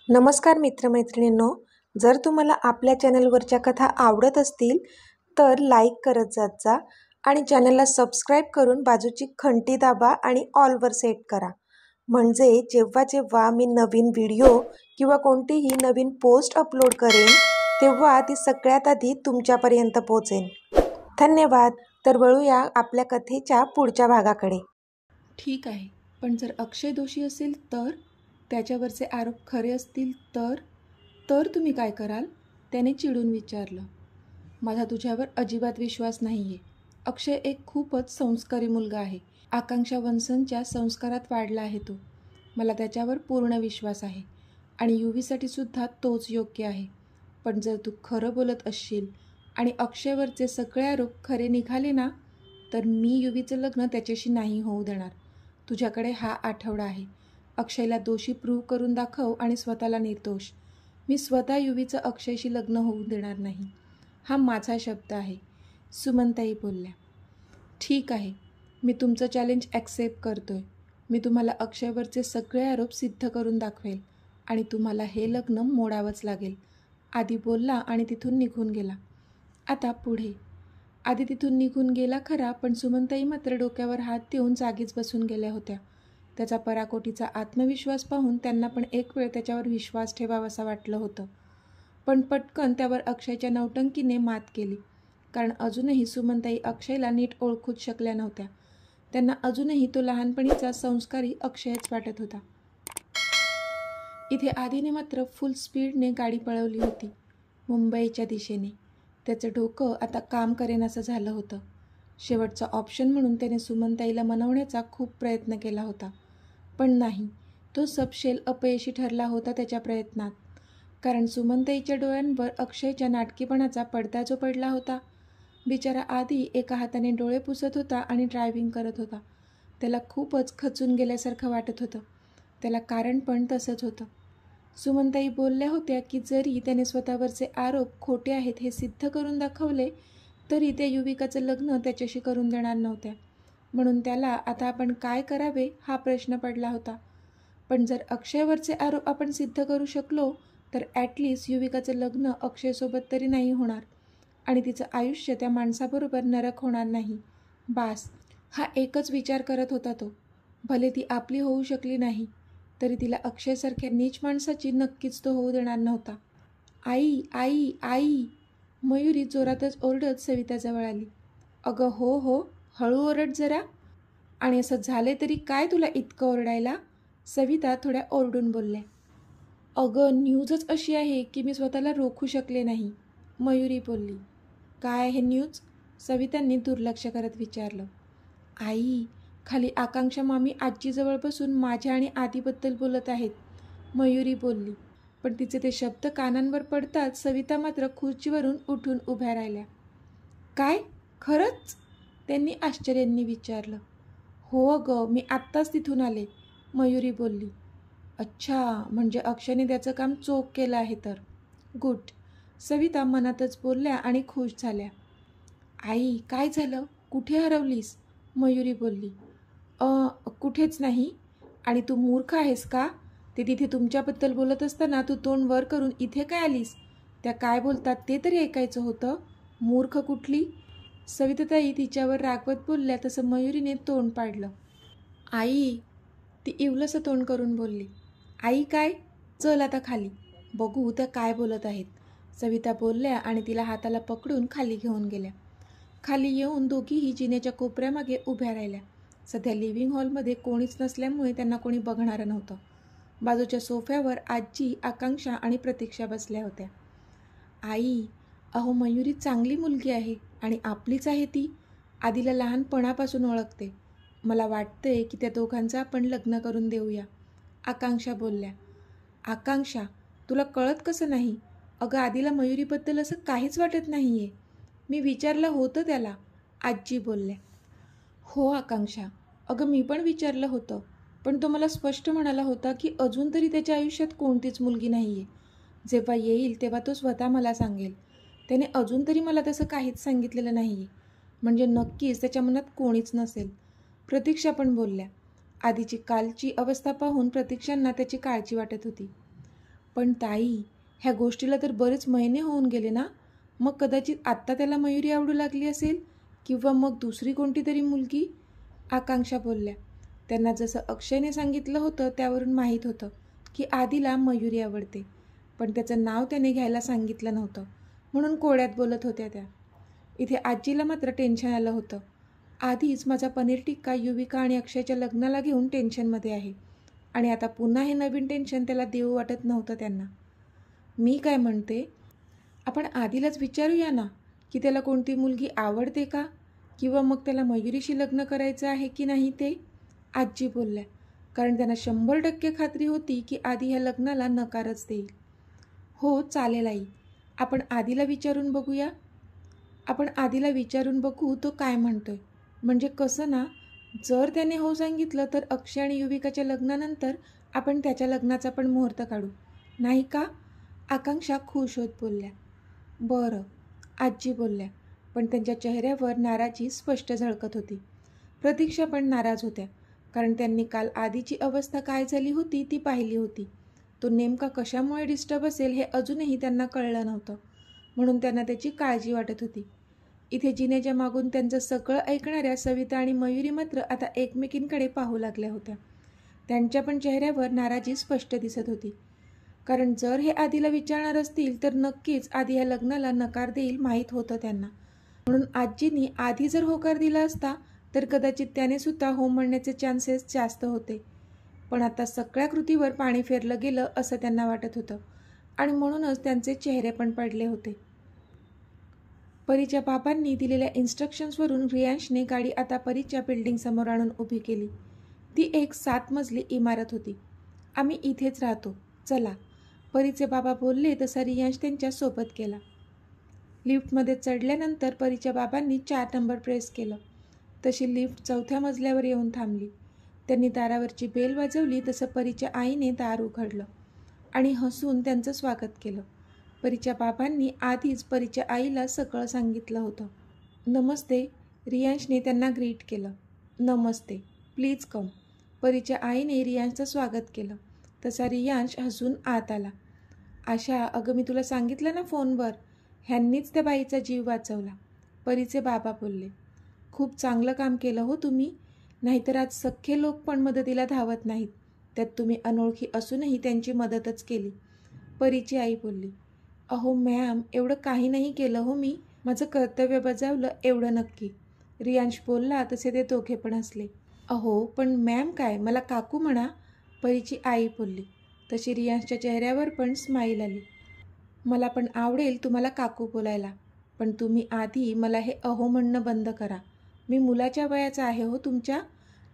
नमस्कार मित्रमैत्रिणींनो, जर तुम्हाला आपल्या चॅनलवरच्या कथा आवडत असतील तर लाईक करत जात जा आणि चॅनलला सबस्क्राईब करून बाजूची घंटी दाबा आणि ऑलवर सेट करा. म्हणजे जेव्हा जेव्हा मी नवीन व्हिडिओ किंवा कोणतीही नवीन पोस्ट अपलोड करेन तेव्हा ती सगळ्यात आधी तुमच्यापर्यंत पोहोचेल. धन्यवाद. तर वळूया आपल्या कथेच्या पुढच्या भागाकडे. ठीक आहे, पण जर अक्षय दोषी असेल तर? त्याच्यावरचे आरोप खरे असतील तर? तर तुम्ही काय कराल? त्याने चिडून विचारलं. माझा तुझ्यावर अजिबात विश्वास नाही आहे. अक्षय एक खूपच संस्कारी मुलगा आहे. आकांक्षा वन्सनच्या संस्कारात वाढला आहे तो. मला त्याच्यावर पूर्ण विश्वास आहे आणि युवीसाठी सुद्धा तोच योग्य आहे. पण जर तू खरं बोलत असशील आणि अक्षयवरचे सगळे आरोप खरे निघाले ना, तर मी युवीचं लग्न त्याच्याशी नाही होऊ देणार. तुझ्याकडे हा आठवडा आहे. अक्षयला दोषी प्रूव्ह करून दाखव आणि स्वतःला निर्दोष. मी स्वतः युवीचं अक्षयशी लग्न होऊ देणार नाही. हा माझा शब्द आहे. सुमनताई बोलल्या. ठीक आहे, मी तुमचं चॅलेंज ॲक्सेप्ट करतोय. मी तुम्हाला अक्षयवरचे सगळे आरोप सिद्ध करून दाखवेल आणि तुम्हाला हे लग्न मोडावंच लागेल. आदी बोलला आणि तिथून निघून गेला. आता पुढे. आधी तिथून निघून गेला खरा, पण सुमनताई मात्र डोक्यावर हात देऊन जागीच बसून गेल्या होत्या. त्याचा पराकोटीचा आत्मविश्वास पाहून त्यांना पण एक वेळ त्याच्यावर विश्वास ठेवावासा वाटलं होतं. पण पटकन त्यावर अक्षयच्या नौटंकीने मात केली. कारण अजूनही सुमनताई अक्षयला नीट ओळखूच शकल्या नव्हत्या. त्यांना अजूनही तो लहानपणीचा संस्कारी अक्षयच वाटत होता. इथे आधीने मात्र फुल स्पीडने गाडी पळवली होती मुंबईच्या दिशेने. त्याचं डोकं आता काम करेनासं झालं होतं. शेवटचा ऑप्शन म्हणून त्याने सुमनताईला मनवण्याचा खूप प्रयत्न केला होता. पण नाही, तो सबशेल अपयशी ठरला होता त्याच्या प्रयत्नात. कारण सुमनताईच्या डोळ्यांवर अक्षयच्या नाटकीपणाचा पडदा जो पडला होता. बिचारा आधी एका हाताने डोळे पुसत होता आणि ड्रायव्हिंग करत होता. त्याला खूपच खचून गेल्यासारखं वाटत होतं. त्याला कारण पण तसंच होतं. सुमनताई बोलल्या होत्या की जरी त्याने स्वतःवरचे आरोप खोटे आहेत हे सिद्ध करून दाखवले तरी त्या युविकाचं लग्न त्याच्याशी करून देणार नव्हत्या. म्हणून त्याला आता आपण काय करावे हा प्रश्न पडला होता. पण जर अक्षयवरचे आरोप आपण सिद्ध करू शकलो तर ॲटलिस्ट युविकाचं लग्न अक्षयसोबत तरी नाही होणार आणि तिचं आयुष्य त्या माणसाबरोबर नरक होणार नाही. बास, हा एकच विचार करत होता तो. भले ती आपली होऊ शकली नाही तरी तिला अक्षयसारख्या नीच माणसाची नक्कीच तो होऊ देणार नव्हता. आई आई आई, मयुरी जोरातच ओरडत सविताजवळ आली. अगं हो हो, हळू ओरड जरा. आणि असं झाले तरी काय तुला इतकं ओरडायला? सविता थोड्या ओरडून बोलल्या. अगं न्यूजच अशी आहे की मी स्वतःला रोखू शकले नाही, मयुरी बोलली. काय आहे न्यूज? सवितांनी दुर्लक्ष करत विचारलं. आई, खाली आकांक्षा मामी आजीजवळ बसून माझ्या आणि आधीबद्दल बोलत आहेत, मयुरी बोलली. पण तिचे ते शब्द कानांवर पडताच सविता मात्र खुर्चीवरून उठून उभ्या राहिल्या. काय, खरंच? त्यांनी आश्चर्याने विचारलं. हो अगं, मी आत्ताच तिथून आले, मयुरी बोलली. अच्छा, म्हणजे अक्षयने त्याचं काम चोख केलं आहे तर. गुड, सविता मनातच बोलल्या आणि खुश झाल्या. आई, काय झालं? कुठे हरवलीस? मयुरी बोलली. कुठेच नाही. आणि तू मूर्ख आहेस का? ते तिथे तुमच्याबद्दल बोलत असताना तू तोंड वर करून इथे काय आलीस? त्या काय बोलतात ते तरी ऐकायचं होतं. मूर्ख कुठली? सविताताई तिच्यावर रागवत बोलल्या तसं मयुरीने तोंड पाडलं. आई, ती इवलंसं तोंड करून बोलली. आई काय? चल आता खाली, बघू त्या काय बोलत आहेत, सविता बोलल्या आणि तिला हाताला पकडून खाली घेऊन गेल्या. खाली येऊन दोघीही जिन्याच्या कोपऱ्यामागे उभ्या राहिल्या. सध्या लिव्हिंग हॉलमध्ये कोणीच नसल्यामुळे त्यांना कोणी बघणारं नव्हतं. बाजूच्या सोफ्यावर आजी, आकांक्षा आणि प्रतीक्षा बसल्या होत्या. आई, अहो मयुरी चांगली मुलगी आहे आणि आपलीच आहे ती. आधीला लहानपणापासून ओळखते. मला वाटतंय की त्या दोघांचं आपण लग्न करून देऊया, आकांक्षा बोलल्या. आकांक्षा, तुला कळत कसं नाही? अगं आधीला मयुरीबद्दल असं काहीच वाटत नाही आहे. मी विचारलं होतं त्याला, आजी बोलल्या. हो आकांक्षा, अगं मी पण विचारलं होतं, पण तो मला स्पष्ट म्हणाला होता की अजून तरी त्याच्या आयुष्यात कोणतीच मुलगी नाही आहे. जेव्हा येईल तेव्हा तो स्वतः मला सांगेल. त्याने अजून तरी मला तसं काहीच सांगितलेलं नाही आहे. म्हणजे नक्कीच त्याच्या मनात कोणीच नसेल, प्रतीक्षा पण बोलल्या. आधीची कालची अवस्था पाहून प्रतीक्षांना त्याची काळजी वाटत होती. पण ताई, ह्या गोष्टीला तर बरेच महिने होऊन गेले ना. मग कदाचित आत्ता त्याला मयुरी आवडू लागली असेल, किंवा मग दुसरी कोणती तरी मुलगी. आकांक्षा बोलल्या. त्यांना जसं अक्षयने सांगितलं होतं त्यावरून माहीत होतं की आधीला मयुरी आवडते, पण त्याचं नाव त्याने घ्यायला सांगितलं नव्हतं म्हणून कोड्यात बोलत होत्या त्या. इथे आजीला मात्र टेन्शन आलं होतं. आधीच माझा पनीर टिक्का युविका आणि अक्षयच्या लग्नाला घेऊन टेन्शनमध्ये आहे, आणि आता पुन्हा हे नवीन टेन्शन त्याला देऊ वाटत नव्हतं त्यांना. मी काय म्हणते, आपण आधीलाच विचारूया ना की त्याला कोणती मुलगी आवडते का, किंवा मग त्याला मयुरीशी लग्न करायचं आहे की नाही ते. आजी बोलल्या, कारण त्यांना 100% खात्री होती की आधी ह्या लग्नाला नकारच देईल. हो चालेल आई, आपण आधीला विचारून बघूया. आपण आधीला विचारून बघू तो काय म्हणतोय. म्हणजे कसं ना, जर त्याने हो सांगितलं तर अक्षय आणि युविकाच्या लग्नानंतर आपण त्याच्या लग्नाचा पण मुहूर्त काढू, नाही का. आकांक्षा खुश होत बोलल्या. बरं, आजी बोलल्या, पण त्यांच्या चेहऱ्यावर नाराजी स्पष्ट झळकत होती. प्रतीक्षा पण नाराज होत्या, कारण त्यांनी काल आधीची अवस्था काय झाली होती ती पाहिली होती. तो नेमका कशामुळे डिस्टर्ब असेल हे अजूनही त्यांना कळलं नव्हतं, म्हणून त्यांना त्याची काळजी वाटत होती. इथे जिनेच्या मागून त्यांचं सगळं ऐकणाऱ्या सविता आणि मयुरी मात्र आता एकमेकींकडे पाहू लागल्या होत्या. त्यांच्या पण चेहऱ्यावर नाराजी स्पष्ट दिसत होती, कारण जर हे आधीला विचारणार असतील तर नक्कीच आधी ह्या लग्नाला नकार देईल माहीत होतं त्यांना. म्हणून आजींनी आधी जर होकार दिला असता तर कदाचित त्याने सुद्धा हो म्हणण्याचे चान्सेस जास्त होते. पण आता सगळ्या कृतीवर पाणी फेरलं गेलं असं त्यांना वाटत होतं, आणि म्हणूनच त्यांचे चेहरे पण पडले होते. परीच्या बाबांनी दिलेल्या इन्स्ट्रक्शन्सवरून रियांशने गाडी आता परीच्या बिल्डिंगसमोर आणून उभी केली. ती एक 7 मजली इमारत होती. आम्ही इथेच राहतो, चला, परीचे बाबा बोलले तसा रियांश त्यांच्या सोबत गेला. लिफ्टमध्ये चढल्यानंतर परीच्या बाबांनी 4 नंबर प्रेस केलं. तशी लिफ्ट 4थ्या मजल्यावर येऊन थांबली. त्यांनी दारावरची बेल वाजवली तसं परीच्या आईने दार उघडलं आणि हसून त्यांचं स्वागत केलं. परीच्या बाबांनी आधीच परीच्या आईला सगळं सांगितलं होतं. नमस्ते, रियांशने त्यांना ग्रीट केलं. नमस्ते, प्लीज कम. परीच्या आईने रियांशचं स्वागत केलं. तसा रियांश हसून आत आला. आशा, अगं मी तुला सांगितलं ना फोनवर, ह्यांनीच त्या बाईचा जीव वाचवला, परीचे बाबा बोलले. खूप चांगलं काम केलं हो तुम्ही, नाहीतर आज सख्खे लोक पण मदतीला धावत नाहीत, त्यात तुम्ही अनोळखी असूनही त्यांची मदतच केली, परीची आई बोलली. अहो मॅम, एवढं काही नाही केलं हो मी, माझं कर्तव्य बजावलं एवढं नक्की, रियांश बोलला तसे ते दोघे पण हसले. अहो पण मॅम काय, मला काकू म्हणा, परीची आई बोलली. तशी रियांशच्या चेहऱ्यावर पण स्माईल आली. मला पण आवडेल तुम्हाला काकू बोलायला, पण तुम्ही आधी मला हे अहो म्हणणं बंद करा. मी मुलाच्या वयाचा आहे हो, तुमच्या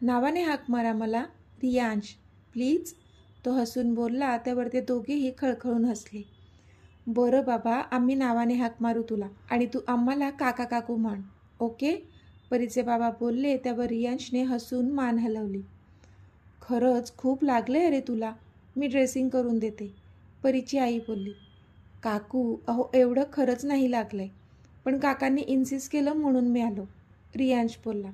नावाने हाक मारा मला, रियांश प्लीज. तो हसून बोलला त्यावर ते दोघेही खळखळून हसले. बरं बाबा, आम्ही नावाने हाक मारू तुला, आणि तू आम्हाला काका काकू म्हण, ओके, परीचे बाबा बोलले. त्यावर रियांशने हसून मान हलवली. खरंच खूप लागले अरे तुला, मी ड्रेसिंग करून देते, परीची आई बोलली. काकू, अहो एवढं खरंच नाही लागलंय, पण काकांनी इन्सिस्ट केलं म्हणून मी आलो, रियांश बोलला.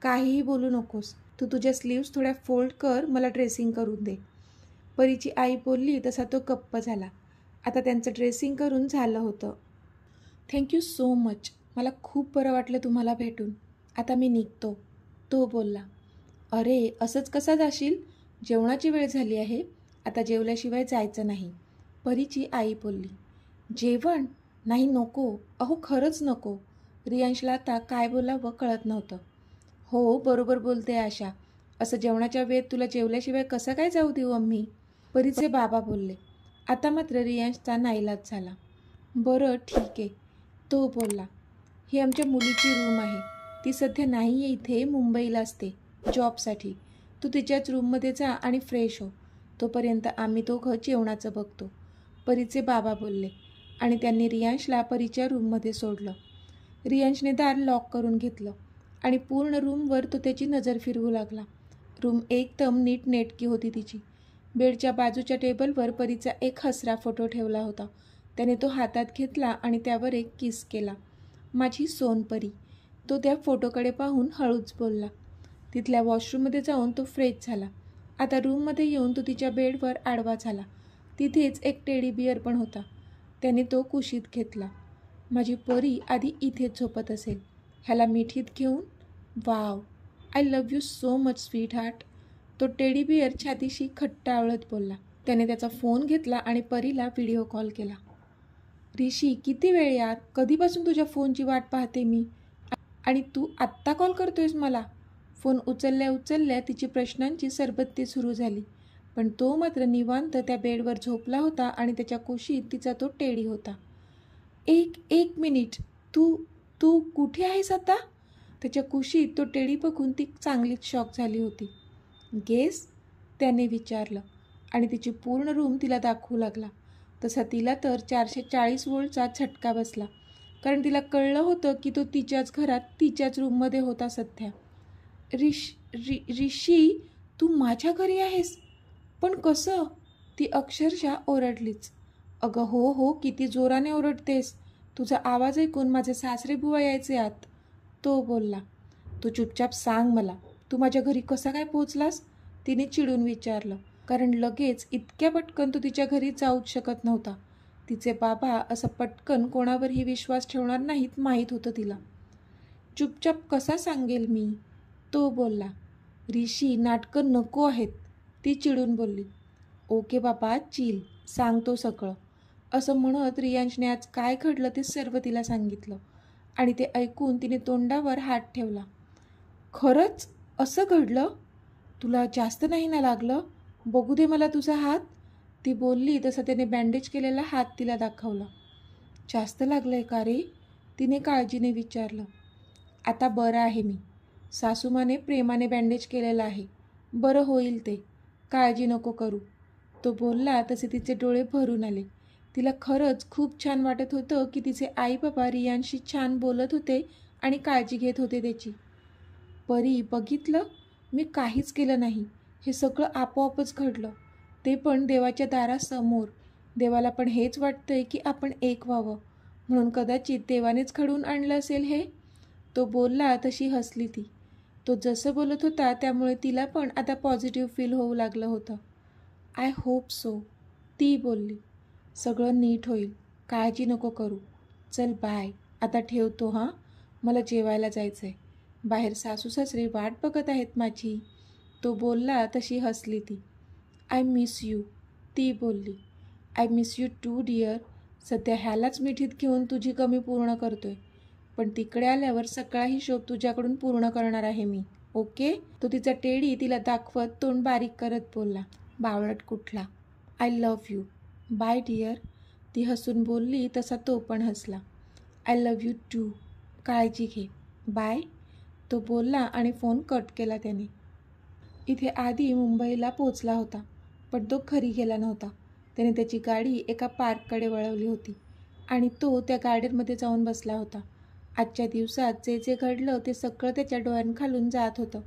काहीही बोलू नकोस, तू तुझ्या स्लीव्स थोड्या फोल्ड कर, मला ड्रेसिंग करून दे, परीची आई बोलली. तसा तो गप्प झाला. आता त्यांचं ड्रेसिंग करून झालं होतं. थँक्यू सो मच, मला खूप बरं वाटलं तुम्हाला भेटून, आता मी निघतो, तो बोलला. अरे असंच कसा जाशील, जेवणाची वेळ झाली आहे, आता जेवल्याशिवाय जायचं नाही, परीची आई बोलली. जेवण नाही, नको, अहो खरंच नको. रियांशला आता काय बोलावं कळत नव्हतं. हो बरोबर बोलते आशा, असं जेवणाच्या वेळेत तुला जेवल्याशिवाय कसं काय जाऊ देऊ आम्ही, परीचे बाबा बोलले. आता मात्र रियांशचा नाईलाज झाला. बरं ठीक आहे, तो बोलला. ही आमच्या मुलीची रूम आहे, ती सध्या नाही आहे इथे, मुंबईला असते जॉबसाठी, तू तिच्याच रूममध्ये जा आणि फ्रेश हो, तोपर्यंत आम्ही दोघं जेवणाचं बघतो, परीचे बाबा बोलले. आणि त्यांनी रियांशला परीच्या रूममध्ये सोडलं. रियांशने दार लॉक करून घेतलं आणि पूर्ण रूमवर तो त्याची नजर फिरवू लागला. रूम एकदम नीटनेटकी होती तिची. बेडच्या बाजूच्या टेबलवर परीचा एक हसरा फोटो ठेवला होता. त्याने तो हातात घेतला आणि त्यावर एक किस केला. माझी सोनपरी, तो त्या फोटोकडे पाहून हळूच बोलला. तिथल्या वॉशरूममध्ये जाऊन तो फ्रेश झाला. आता रूममध्ये येऊन तो तिच्या बेडवर आडवा झाला तिथेच एक टेडी बिअर पण होता. त्याने तो कुशीत घेतला. माझी परी आधी इथेच झोपत असेल. ह्याला मिठीत घेऊन, wow, I love you so much sweet heart. तो टेडी बिअर छातीशी खट्टावळत बोलला. त्याने त्याचा फोन घेतला आणि परीला व्हिडिओ कॉल केला. ऋषी, किती वेळ यार, कधीपासून तुझ्या फोनची वाट पाहते मी, आणि तू आत्ता कॉल करतोयस मला. फोन उचलल्या उचलल्या तिची प्रश्नांची सरबत्ती सुरू झाली. पण तो मात्र निवांत त्या बेडवर झोपला होता आणि त्याच्या कुशीत तिचा तो टेडी होता. एक मिनिट, तू तू कुठे आहेस आता? त्याच्या कुशीत तो टेडी बघून ती चांगलीच शॉक झाली होती. गेस, त्याने विचारलं आणि तिची पूर्ण रूम तिला दाखवू लागला. तसा तिला तर 440 वोल्टचा झटका बसला, कारण तिला कळलं होतं की तो तिच्याच घरात तिच्याच रूममध्ये होता सध्या. ऋषी, तू माझ्या घरी आहेस? पण कसं? ती अक्षरशः ओरडलीच. अगं हो, किती जोराने ओरडतेस. तुझा आवाज ऐकून माझे सासरे बुवा यायचे आत, तो बोलला. तू चुपचाप सांग मला, तू माझ्या घरी कसा काय पोहोचलास? तिने चिडून विचारलं, कारण लगेच इतक्या पटकन तो तिच्या घरी जाऊच शकत नव्हता. तिचे बाबा असं पटकन कोणावरही विश्वास ठेवणार नाहीत माहीत होतं तिला. चुपचाप कसा सांगेल मी, तो बोलला. ऋषी, नाटकं नको आहेत, ती चिडून बोलली. ओके बाबा, चिल, सांगतो सगळं, असं म्हणत रियांशने आज काय घडलं ते सर्व तिला सांगितलं. आणि ते ऐकून तिने तोंडावर हात ठेवला. खरंच असं घडलं? तुला जास्त नाही ना लागलं? बघू दे मला तुझा हात, ती बोलली. तसं त्याने बँडेज केलेला हात तिला दाखवला. जास्त लागलंय का रे, तिने काळजीने विचारलं. आता बरं आहे मी, सासूमाने प्रेमाने बँडेज केलेलं आहे, बरं होईल ते, काळजी नको करू, तो बोलला. तसे तिचे डोळे भरून आले. तिला खरंच खूप छान वाटत होतं की तिचे आई बाबा रियांशी छान बोलत होते आणि काळजी घेत होते त्याची. परी, बघितलं, मी काहीच केलं नाही, हे सगळं आपोआपच घडलं, ते पण देवाच्या दारासमोर. देवाला पण हेच वाटतंय की आपण एक व्हावं, म्हणून कदाचित देवानेच घडवून आणलं असेल हे, तो बोलला. तशी हसली ती. तो जसं बोलत होता त्यामुळे तिला पण आता पॉझिटिव्ह फील होऊ लागलं होतं. आय होप सो, ती बोलली. सगळं नीट होईल, काळजी नको करू. चल बाय, आता ठेवतो हां, मला जेवायला जायचं आहे, बाहेर सासू सासरे वाट बघत आहेत माझी, तो बोलला. तशी हसली ती. आय मिस यू, ती बोलली. I miss you too dear. सध्या ह्यालाच मिठीत घेऊन तुझी कमी पूर्ण करतोय, पण तिकडे आल्यावर सगळा हिशोब तुझ्याकडून पूर्ण करणार आहे मी, ओके? तो तिचा टेडी तिला दाखवत तोंड बारीक करत बोलला. बावळट कुठला. I love you, bye dear, ती हसून बोलली. तसा तो पण हसला. आय लव्ह यू टू, काळजी घे, बाय, तो बोलला आणि फोन कट केला त्याने. इथे आधी मुंबईला पोचला होता, पण तो घरी गेला नव्हता. त्याने त्याची गाडी एका पार्ककडे वळवली होती आणि तो त्या गार्डनमध्ये जाऊन बसला होता. आजच्या दिवसात जे जे घडलं ते सगळं त्याच्या डोळ्यांखालून जात होतं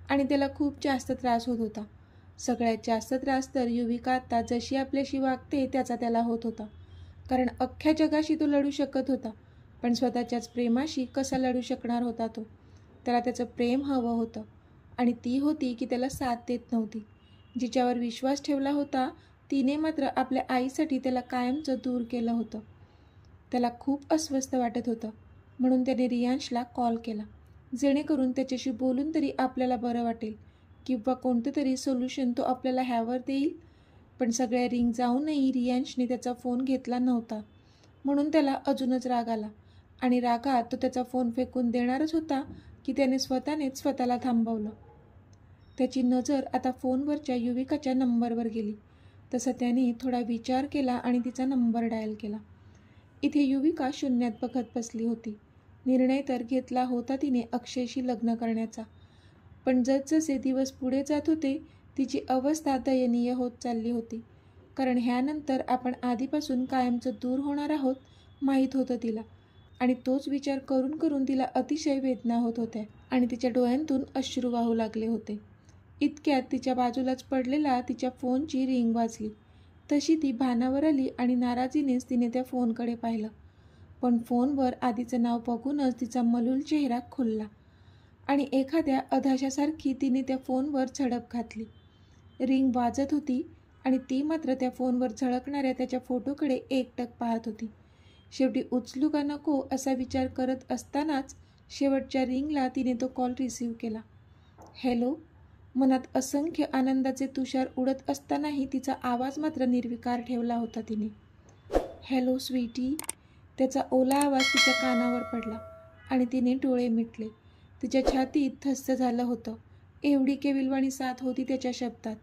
आणि त्याला खूप जास्त त्रास होत होता. सगळ्यात जास्त त्रास तर युविका आता जशी आपल्याशी वागते त्याचा त्याला होत होता, कारण अख्ख्या जगाशी तो लढू शकत होता, पण स्वतःच्याच प्रेमाशी कसा लढू शकणार होता तो? त्याला त्याचं प्रेम हवं होतं आणि ती होती की त्याला साथ देत नव्हती. जिच्यावर विश्वास ठेवला होता तिने मात्र आपल्या आईसाठी त्याला कायमचं दूर केलं होतं. त्याला खूप अस्वस्थ वाटत होतं, म्हणून त्याने रियांशला कॉल केला, जेणेकरून त्याच्याशी बोलून तरी आपल्याला बरं वाटेल किंवा कोणतं तरी सोल्युशन तो आपल्याला ह्यावर देईल. पण सगळ्या रिंग जाऊनही रियांशने त्याचा फोन घेतला नव्हता, म्हणून त्याला अजूनच राग आला आणि रागात तो त्याचा फोन फेकून देणारच होता की त्याने स्वतःनेच स्वतःला थांबवलं. त्याची नजर आता फोनवरच्या युविकाच्या नंबरवर गेली. तसं त्याने थोडा विचार केला आणि तिचा नंबर डायल केला. इथे युविका शून्यात बघत बसली होती. निर्णय तर घेतला होता तिने अक्षयशी लग्न करण्याचा, पण जसजसे दिवस पुढे जात होते तिची अवस्था दयनीय होत चालली होती, कारण ह्यानंतर आपण आधीपासून कायमचं दूर होणार आहोत माहीत होतं तिला. आणि तोच विचार करून करून तिला अतिशय वेदना होत होत्या आणि तिच्या डोळ्यांतून अश्रू वाहू लागले होते. इतक्यात तिच्या बाजूलाच पडलेला तिच्या फोनची रिंग वाजली. तशी ती भानावर आली आणि नाराजीनेच तिने त्या फोनकडे पाहिलं, पण फोनवर आधीचं नाव बघूनच तिचा मलूल चेहरा खुलला आणि एखाद्या अधाशासारखी तिने त्या फोनवर झडप घातली. रिंग वाजत होती आणि ती मात्र त्या फोनवर झळकणाऱ्या त्याच्या फोटोकडे एकटक पाहत होती. शेवटी उचलू का नको असा विचार करत असतानाच शेवटच्या रिंगला तिने तो कॉल रिसीव्ह केला. हॅलो. मनात असंख्य आनंदाचे तुषार उडत असतानाही तिचा आवाज मात्र निर्विकार ठेवला होता तिने. हॅलो स्वीटी. त्याचा ओला आवाज तिच्या कानावर पडला आणि तिने डोळे मिटले. तिच्या छातीत थस्स झालं होतं. एवढी केविलवाणी साथ होती त्याच्या शब्दात.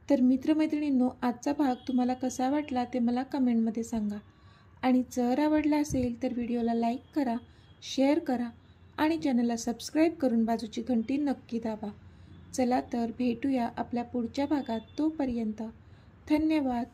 तर मित्रमैत्रिणींनो, आजचा भाग तुम्हाला कसा वाटला ते मला कमेंटमध्ये सांगा. आणि जर आवडला असेल तर व्हिडिओला लाईक करा, शेअर करा आणि चॅनलला सबस्क्राईब करून बाजूची घंटी नक्की दाबा. चला तर भेटूया आपल्या पुढच्या भागात. तोपर्यंत धन्यवाद.